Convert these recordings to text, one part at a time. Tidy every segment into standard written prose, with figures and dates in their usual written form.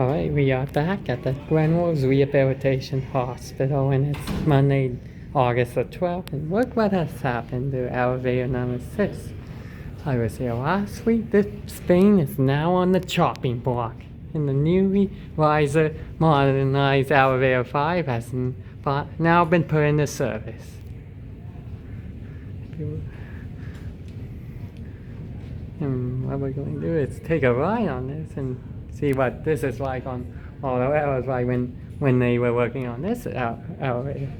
Alright, we are back at the Glenrose Rehabilitation Hospital, and it's Monday, August the 12th, and look what has happened to elevator number 6. I was here last week. This thing is now on the chopping block, and the newly Ryzure Modernized Elevator 5 has now been put into service. And what we're going to do is take a ride on this and see what this is like on all the way. It was like when they were working on this elevator.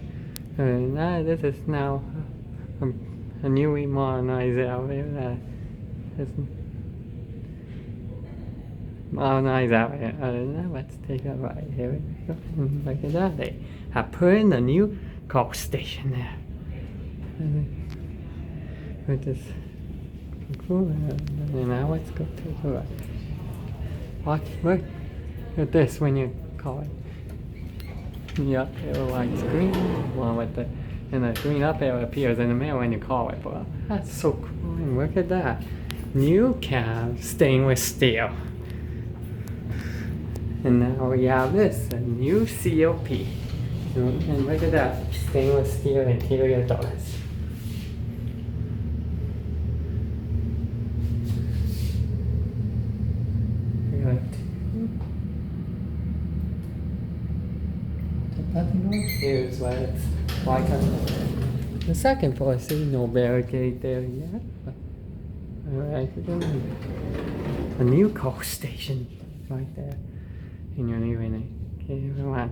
And this is now a newly modernized elevator. Modernized elevator. Let's take a ride. Here we go. And look at that. They have put in a new call station there. Which is cool. And now let's go take a ride. Look at this when you call it. The up arrow lights green, one with and the green up arrow appears in the middle when you call it. Well, that's so cool. And look at that. New cab, stainless steel. And now we have this, a new COP. And look at that, stainless steel interior doors. Here's what it's like on the second floor. See, no barricade there yet. Alright, a new call station right there. And you're leaving it. Okay, everyone.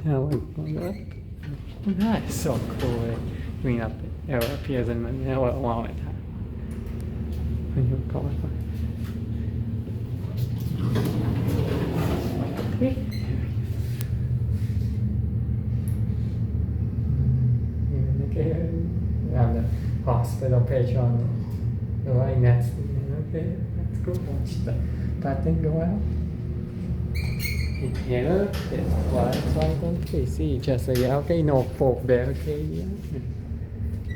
Now we're going up. That is so cool. Green up arrow appears in the middle along with that. When you call it. Okay. We have the hospital page on the right next to me. Okay, let's go watch that thing go out. Here, it's what it's like on PC. Just a okay, no full barricade yet.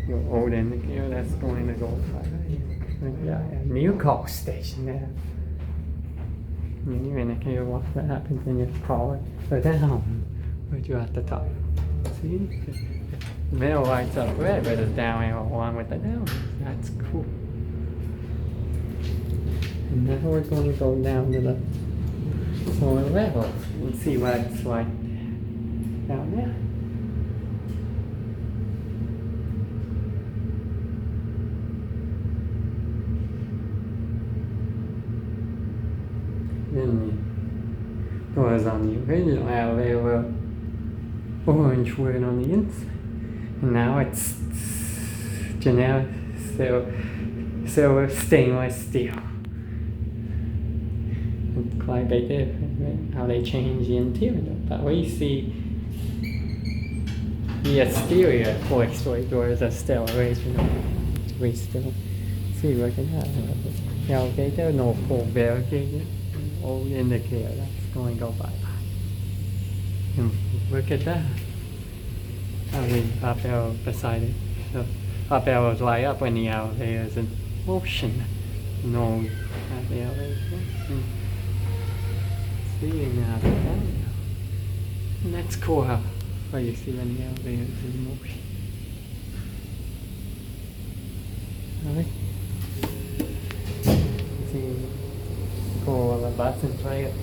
Your old indicator that's going to go fire. Yeah, a new call station there. And you indicate what happens when you call it. So down, but you're at the top. See? The middle lights up red, but it's down arrow along with the down. That's cool. And now we're going to go down to the lower level and see what it's like down there. Then the doors on the original elevator were orange wood on the inside. And now it's generic silver stainless steel. It's quite big difference, how they change the interior. But we see the exterior four-story doors are still original. We still see, look at that. The elevator, no full barricade. Old indicator that's going to go by. And look at that. I mean, up arrow beside it. The up arrows light up when the elevator is in motion. No, not the elevator is motion. See, now the down. And that's cool how you see when the elevator is in motion. Alright. See, cool on the bus and try it.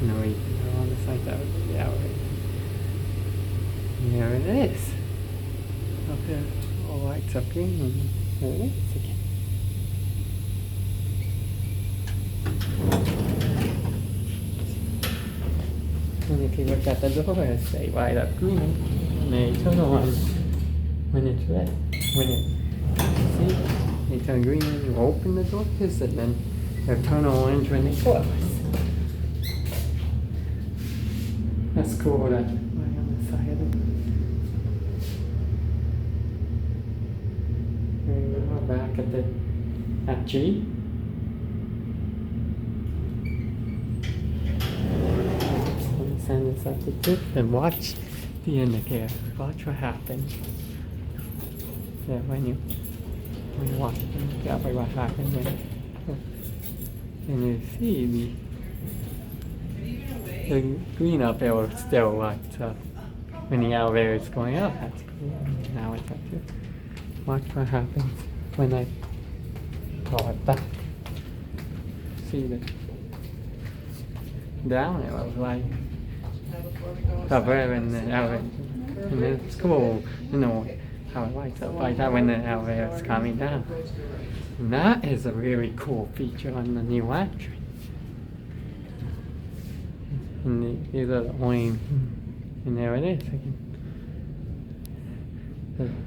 No, we go on the side that would be the elevator. There it is. Up there, all lights up green, and there it is again. And if you look at the doors, they light up green, and they turn on when it's red. When it, see, they turn green when you open the doors, and then they turn orange when they close. That's cool, that right on the side of it. Here we go, back at G. this at the tip and watch the indicator. Watch what happens. Yeah, when you watch what happens and you see the green up arrow still lights up when the elevator is going up. That's cool. Now it's up here. Watch what happens when I pull it back. See the down arrow like cover in the elevator. And it's cool, you know, how it lights up like that when the elevator is coming down. And that is a really cool feature on the new entrance. And these are the only, and there it is again.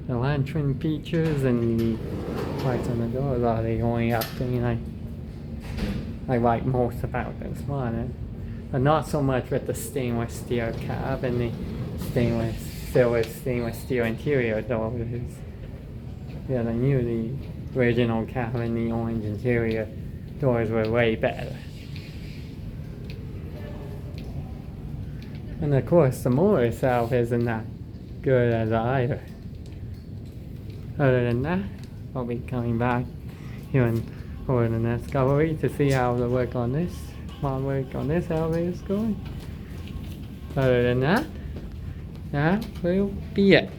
The lantern features and the lights on the doors are the only update I like most about this one. But not so much with the stainless steel cab and the stainless steel interior doors. Yeah, I knew the original cab and the orange interior doors were way better. And of course, the motor itself isn't that good as either. Other than that, I'll be coming back here over the next couple of weeks to see how the work on this elevator is going. Other than that, that will be it.